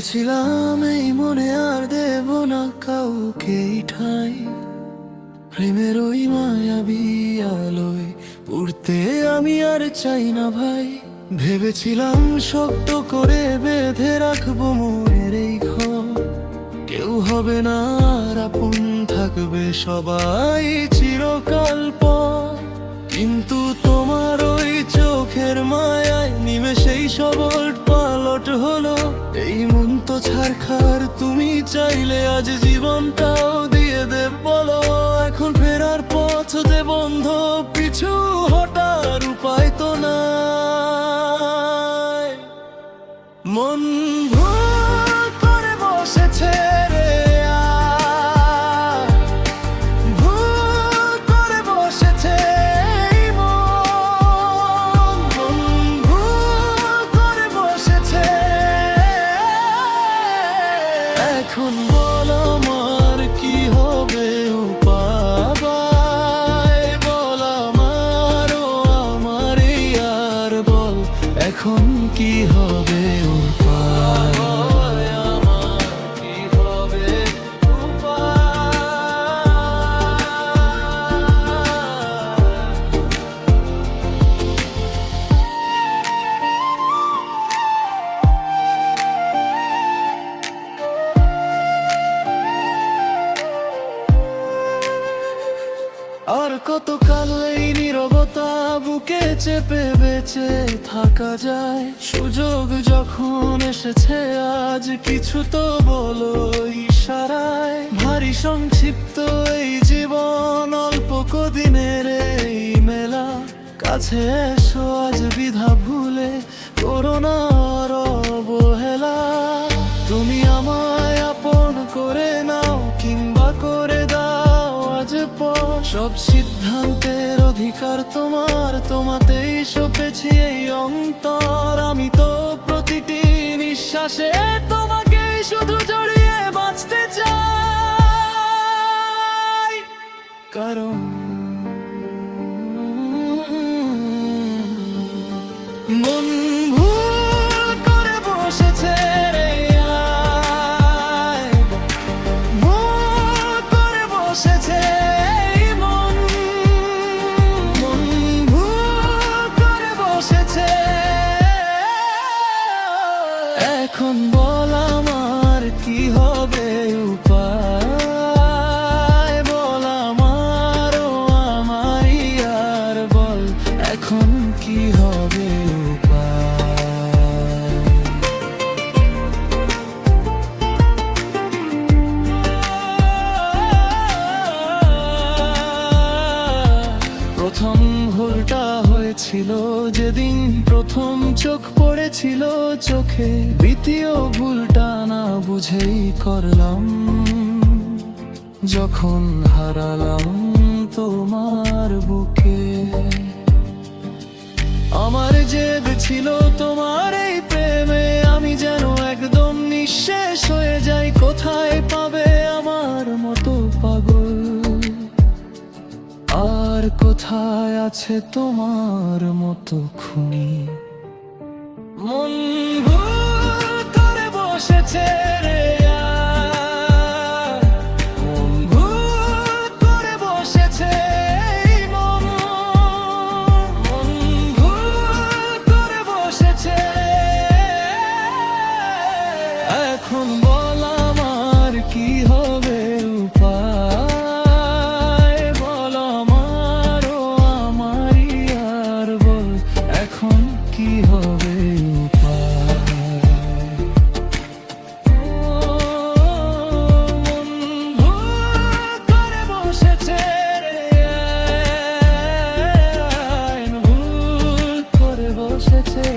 ভেবেছিলাম এই মনে আর দেব না কাউকে ঠাই, প্রেমের ওই মায়াবী আলোয় উড়তে আমি আর চাই না ভাই। ভেবেছিলাম শক্ত করে বেঁধে রাখবো মনের এই ঘর, কেউ হবে না আর আপন থাকবে সবাই চিরকাল পর। কিন্তু তোমার ওই চোখের মায়ায় নিমেষেই সব পালট হলো। এই মন তো ছারখার, তুমি চাইলে আজ জীবনটাও দিয়ে দেব বলো। এখন ফেরার পথ যে বন্ধ, পিছু হটার উপায় তো নাই। মন ভুল করে বসেছে রে, ভুল করে বসেছে এই মন, মন ভুল করে বসেছে। এখন বল আমার কি হবে উপায়, বল আমার ও আমার আর বল এখন কি হবে উপায়, আমার কি হবে আর কতকাল এই নীরবতা বুকে চেপে বেঁচে থাকা যায়। সুযোগ যখন এসেছে আজ কিছু তো বলো ইশারায়। ভারী সংক্ষিপ্ত এই জীবন, অল্প কদিনের এই মেলা। কাছে এসো আজ বিধা ভুলে, করোনা আর অবহেলা। তুমি আমায় আপন করে নাও কিংবা করে দাও আজ পর। সব সিদ্ধান্তের অধিকার তোমার, তোমাতেই সপেছি এই অন্তর। আমি তো প্রতিটি নিঃশ্বাসে তোমাকে শুধু জড়িয়ে বাঁচতে চাই, কারণ মন ভুল করে বসেছে রে, ভুল করে বসেছে এই মন, মন ভুল করে বসেছে। এখন বল আমার কি হবে উপায়, বল আমার ও আমার আর বল এখন কি হবে উপায়। প্রথম ভুলটা হয়েছিল যেদিন প্রথম চোখ পড়েছিল চোখে। দ্বিতীয় ভুলটা না বুঝেই করলাম যখন হারালাম তোমার বুকে। আমার জেদ ছিল তোমার এই প্রেমে, আমি যেন একদম নিঃশেষ হয়ে যাই। কোথায় পাবে আমার মতো পাগল, আর কোথায় আছে তোমার মতো খুনি। মন ভুল করে বসেছে রে, মন ভুল করে বসেছে এই মন, মন ভুল করে বসেছে। এখন বল আমার কি হবে উপায়, বল আমার ও আমার আর বল এখন কি হবে উপায়। মন ভুল করে বসেছে রে, ভুল করে বসেছে।